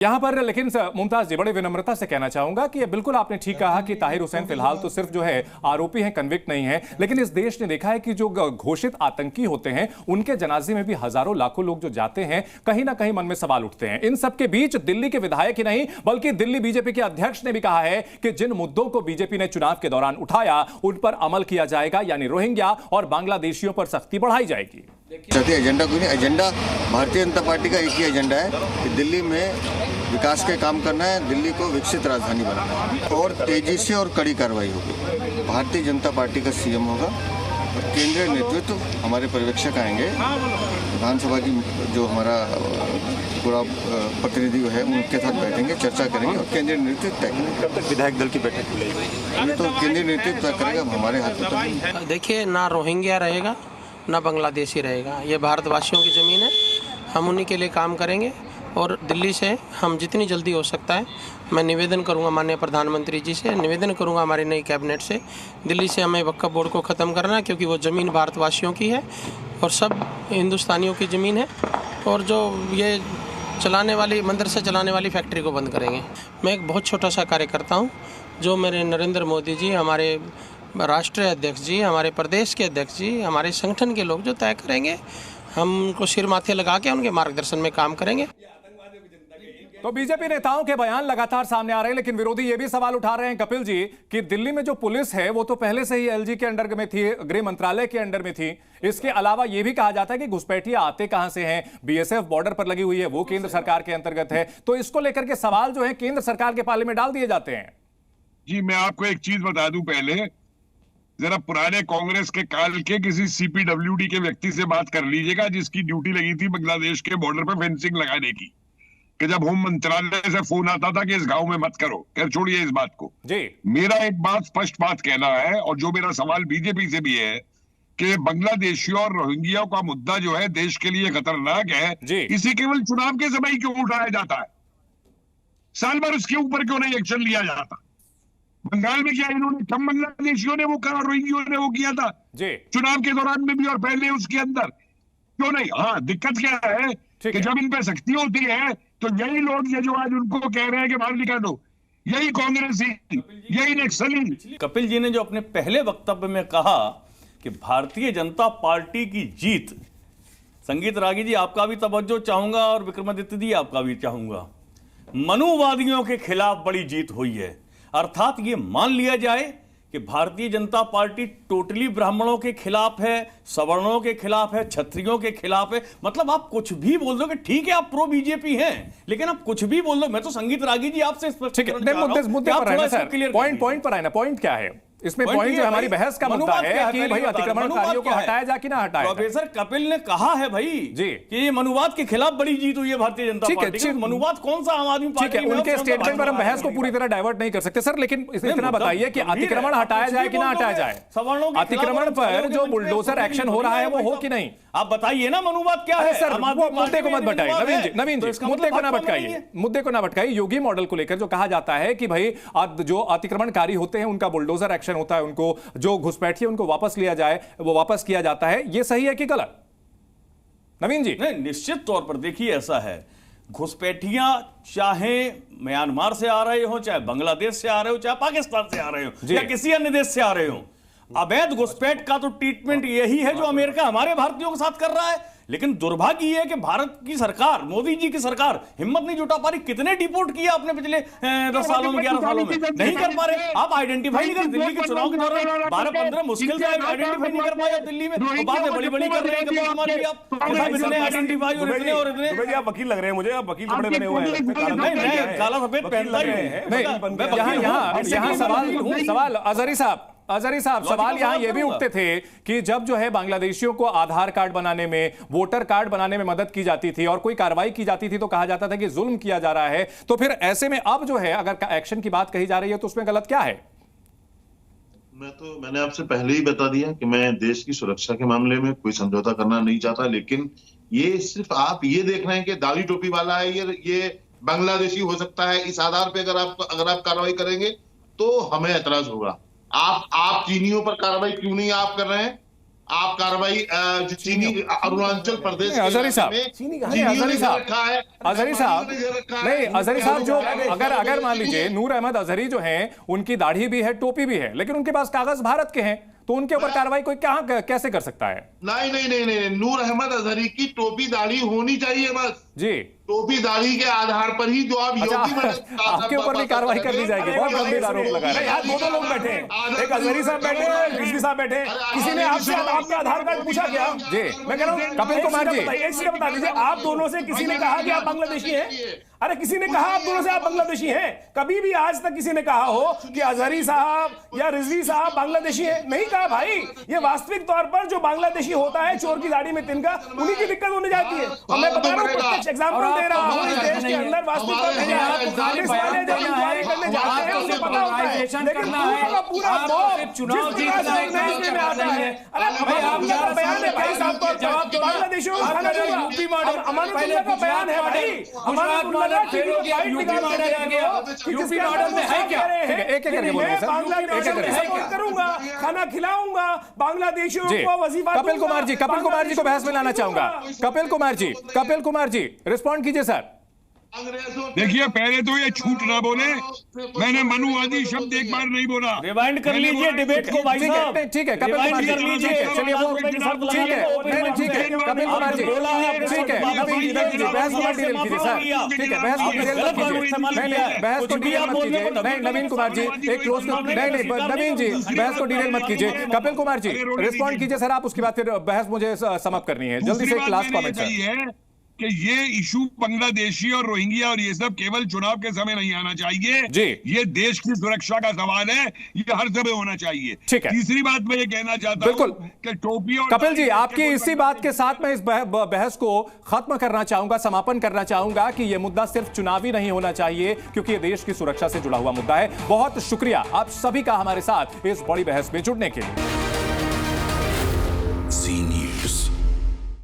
यहाँ पर लेकिन मुमताज जी, बड़े विनम्रता से कहना चाहूंगा कि ये बिल्कुल आपने ठीक कहा कि ताहिर हुसैन फिलहाल तो सिर्फ जो है आरोपी हैं, कन्विक्ट नहीं है, लेकिन इस देश ने देखा है कि जो घोषित आतंकी होते हैं उनके जनाजे में भी हजारों लाखों लोग जो जाते हैं, कहीं ना कहीं मन में सवाल उठते हैं। इन सबके बीच दिल्ली के विधायक ही नहीं बल्कि दिल्ली बीजेपी के अध्यक्ष ने भी कहा है कि जिन मुद्दों को बीजेपी ने चुनाव के दौरान उठाया उन पर अमल किया जाएगा, यानी रोहिंग्या और बांग्लादेशियों पर सख्ती बढ़ाई जाएगी। एजेंडा कोई नहीं, एजेंडा भारतीय जनता पार्टी का एक ही एजेंडा है कि दिल्ली में विकास के काम करना है, दिल्ली को विकसित राजधानी बनाना है और तेजी से और कड़ी कार्रवाई होगी। भारतीय जनता पार्टी का सीएम होगा और केंद्रीय नेतृत्व हमारे पर्यवेक्षक आएंगे, विधानसभा की जो हमारा पूरा प्रतिनिधि है उनके साथ बैठेंगे, चर्चा करेंगे और केंद्रीय नेतृत्व तय करेंगे। कब तक विधायक दल की बैठक खुलेगी? ये तो केंद्रीय नेतृत्व तय करेगा, हमारे हाथ में। देखिए, ना रोहिंग्या रहेगा ना बांग्लादेशी रहेगा, ये भारतवासियों की ज़मीन है, हम उन्हीं के लिए काम करेंगे। और दिल्ली से हम जितनी जल्दी हो सकता है, मैं निवेदन करूंगा माननीय प्रधानमंत्री जी से, निवेदन करूंगा हमारी नई कैबिनेट से, दिल्ली से हमें वक्फ बोर्ड को ख़त्म करना है, क्योंकि वो ज़मीन भारतवासियों की है और सब हिंदुस्तानियों की ज़मीन है। और जो ये चलाने वाली मदरसा चलाने वाली फैक्ट्री को बंद करेंगे। मैं एक बहुत छोटा सा कार्यकर्ता हूँ, जो मेरे नरेंद्र मोदी जी, हमारे राष्ट्रीय अध्यक्ष जी, हमारे प्रदेश के अध्यक्ष जी, हमारे संगठन के लोग जो तय करेंगे, हम उनको सिर माथे लगा के उनके मार्गदर्शन में काम करेंगे। तो बीजेपी नेताओं के बयान लगातार सामने आ रहे हैं, लेकिन विरोधी ये भी सवाल उठा रहे हैं कपिल जी कि दिल्ली में जो पुलिस है वो तो पहले से ही एलजी के अंडर में थी, गृह मंत्रालय के अंडर में थी। इसके अलावा ये भी कहा जाता है कि घुसपैठिया आते कहां से हैं, बीएसएफ बॉर्डर पर लगी हुई है, वो केंद्र सरकार के अंतर्गत है। तो इसको लेकर के सवाल जो है केंद्र सरकार के पाले में डाल दिए जाते हैं। जी, मैं आपको एक चीज बता दूं, पहले जरा पुराने कांग्रेस के काल के किसी सीपीडब्ल्यूडी के व्यक्ति से बात कर लीजिएगा, जिसकी ड्यूटी लगी थी बांग्लादेश के बॉर्डर पर फेंसिंग लगाने की, कि जब होम मंत्रालय से फोन आता था कि इस गांव में मत करो। खैर छोड़िए इस बात को जी। मेरा एक बात स्पष्ट बात कहना है, और जो मेरा सवाल बीजेपी से भी है कि बांग्लादेशियों और रोहिंग्या का मुद्दा जो है देश के लिए खतरनाक है, इसे केवल चुनाव के समय क्यों उठाया जाता है? साल भर उसके ऊपर क्यों नहीं एक्शन लिया जाता? बंगाल में क्या इन्होंने कम बांग्लादेशियों ने वो कहा, रोहिंग्या ने वो किया था चुनाव के दौरान में भी और पहले उसके अंदर क्यों नहीं? हाँ, दिक्कत क्या है कि जब इन पे सख्ती होती है तो यही लोग ये जो आज उनको कह रहे हैं कि बाहर निकालो, यही कांग्रेस ही, यही नक्सली। कपिल जी ने जो अपने पहले वक्तव्य में कहा कि भारतीय जनता पार्टी की जीत, संगीत रागी जी आपका भी तवज्जो चाहूंगा और विक्रमादित्य जी आपका भी चाहूंगा, मनुवादियों के खिलाफ बड़ी जीत हुई है। अर्थात ये मान लिया जाए कि भारतीय जनता पार्टी टोटली ब्राह्मणों के खिलाफ है, सवर्णों के खिलाफ है, क्षत्रियों के खिलाफ है। मतलब आप कुछ भी बोल दो कि ठीक है आप प्रो बीजेपी हैं, लेकिन आप कुछ भी बोल दो। मैं तो संगीत रागी जी आपसे मुद्दे पर आए ना, पॉइंट क्या है इसमें? पॉइंट जो हमारी बहस का मुद्दा है कि भाई अतिक्रमणकारियों को हटाया जाए कि ना हटाया। प्रोफेसर कपिल ने कहा है भाई जी कि ये मनुवाद के खिलाफ बड़ी जीत हुई है भारतीय जनता पार्टी की। मनुवाद कौन सा आम आदमी पार्टी है? उनके स्टेटमेंट पर हम बहस को पूरी तरह डाइवर्ट नहीं कर सकते सर, लेकिन इतना बताइए कि अतिक्रमण हटाया जाए कि ना हटाया जाए? अतिक्रमण पर जो बुलडोजर एक्शन हो रहा है वो हो कि नहीं? आप बताइए ना, मनुवाद क्या है सर? मुद्दे को मत भटकाइए नवीन जी, मुद्दे को ना भटकाइए, मुद्दे को ना भटकाइए। योगी मॉडल को लेकर जो कहा जाता है कि भाई जो अतिक्रमणकारी होते हैं उनका बुलडोजर एक्शन होता है, उनको जो घुसपैठिए उनको वापस लिया जाए, वो वापस किया जाता है, ये सही है कि गलत? नवीन जी। नहीं, निश्चित तौर पर देखिए ऐसा है, घुसपैठियां चाहे म्यांमार से आ रहे हो, चाहे बांग्लादेश से आ रहे हो, चाहे पाकिस्तान से आ रहे हो या किसी अन्य देश से आ रहे हो, अवैध घुसपैठ का तो ट्रीटमेंट यही है जो अमेरिका हमारे भारतीयों के साथ कर रहा है। लेकिन दुर्भाग्य यह है कि भारत की सरकार, मोदी जी की सरकार हिम्मत नहीं जुटा पा रही। कितने डिपोर्ट किया आपने पिछले 10 सालों में, 11 सालों में? नहीं कर पा रहे। आप आइडेंटिफाई नहीं कर, दिल्ली के चुनाव के दौरान 12-15 मुश्किल से आइडेंटिफाई नहीं कर पाए आप दिल्ली में, तो बातें बड़ी बड़ी कर रहे हैं। इतने आइडेंटिफाई और इतने और इतने। आप वकील लग रहे हैं मुझे, आप वकील कपड़े बने हुए हैं, काला सफेद पहनता ही है। यहाँ सवाल अजहरी साहब सवाल यहां ये भी उठते थे कि जब जो है बांग्लादेशियों को आधार कार्ड बनाने में, वोटर कार्ड बनाने में मदद की जाती थी और कोई कार्रवाई की जाती थी तो कहा जाता था कि जुल्म किया जा रहा है, तो फिर ऐसे में अब जो है अगर एक्शन की बात कही जा रही है तो उसमें गलत क्या है? मैंने आपसे पहले ही बता दिया कि मैं देश की सुरक्षा के मामले में कोई समझौता करना नहीं चाहता, लेकिन ये सिर्फ आप ये देख रहे हैं कि दाढ़ी टोपी वाला है, ये बांग्लादेशी हो सकता है, इस आधार पे अगर आप कार्रवाई करेंगे तो हमें एतराज होगा। आप चीनियों पर कार्रवाई क्यों नहीं आप कर रहे हैं? आप कार्रवाई चीनी अरुणाचल प्रदेश अजहरी साहब अजहरी साहब जो अगर मान लीजिए नूर अहमद अजहरी जो हैं उनकी दाढ़ी भी है, टोपी भी है, लेकिन उनके पास कागज भारत के हैं, तो उनके ऊपर कार्रवाई कोई कैसे कर सकता है? नहीं, नूर अहमद अजहरी की टोपी दाढ़ी होनी चाहिए बस जी। टोपी दाढ़ी के आधार पर ही जो आप आपके ऊपर भी कार्रवाई कर दी जाएगी। बहुत गंभीर आरोप लगा रहे हैं। दो लोग बैठे, एक अजहरी साहब बैठे, रिजवी साहब बैठे। किसी ने आपसे आपका आधार कार्ड पूछा क्या? जी, मैं कह रहा हूँ कपिल कुमार जी, एक चीज बता दीजिए, आप दोनों से किसी ने कहा कि आप बांग्लादेशी हैं? अरे किसी ने कहा आप दोनों से आप बांग्लादेशी हैं? कभी भी आज तक किसी ने कहा हो कि अजहरी साहब या रिजवी साहब बांग्लादेशी हैं? नहीं कहा भाई। ये वास्तविक तौर पर जो बांग्लादेशी होता है, चोर की दाढ़ी में तिनका, उन्हीं की दिक्कत होने जाती है। और मैं बता रहा हूँ, प्रत्यक्ष एग्जाम्पल दे रहा हूँ, इस देश के अंदर वास्तविक तौर पर कांग्रेस वाले जब इंक्वायरी करने जाते हैं उन्हें पता होता है, लेकिन पूरा चुनाव जीतना में आता है। अरे आपका बयान है भाई साहब, बांग्लादेशियों को खाना दूंगा, अमानुल्लाह का बयान है भाई, अमानुल्लाह यूपी मॉडल में है क्या? एक करके बोलिए सर, करूंगा, खाना खिलाऊंगा बांग्लादेशियों को, वजीफा। कपिल कुमार जी को बहस में लाना चाहूंगा। कपिल कुमार जी रिस्पॉन्ड कीजिए सर। देखिए, पहले तो ये झूठ ना बोले, मैंने मनुवादी शब्द एक बार नहीं बोला। रिवाइंड कर लीजिए डिबेट को भाई साहब। ठीक है कपिल कुमार जी, चलिए वो ठीक है, ठीक है कपिल कुमार जी, ठीक है बहस को डिटेल कीजिए सर, ठीक है बहस को डिटेल मत कीजिए, नहीं बहस को डिटेल मत कीजिए। नहीं नवीन कुमार जी एक क्लोज, नहीं नवीन जी बहस को डिटेल मत कीजिए। कपिल कुमार जी रिस्पॉन्ड कीजिए सर आप, उसके बाद फिर बहस मुझे समाप्त करनी है। जल्दी से एक लास्ट कमेंट सर। कि ये इशू बांग्लादेशी और रोहिंग्या और ये सब केवल चुनाव के समय नहीं आना चाहिए जी। ये देश की सुरक्षा का सवाल है, ये हर समय होना चाहिए। ठीक है। तीसरी बात मैं ये कहना चाहता बिल्कुल हूं कि टोपी और कपिल जी आपकी इसी बात के साथ मैं इस बहस को खत्म करना चाहूंगा, समापन करना चाहूंगा कि यह मुद्दा सिर्फ चुनावी नहीं होना चाहिए, क्योंकि यह देश की सुरक्षा से जुड़ा हुआ मुद्दा है। बहुत शुक्रिया आप सभी का हमारे साथ इस बड़ी बहस में जुड़ने के लिए।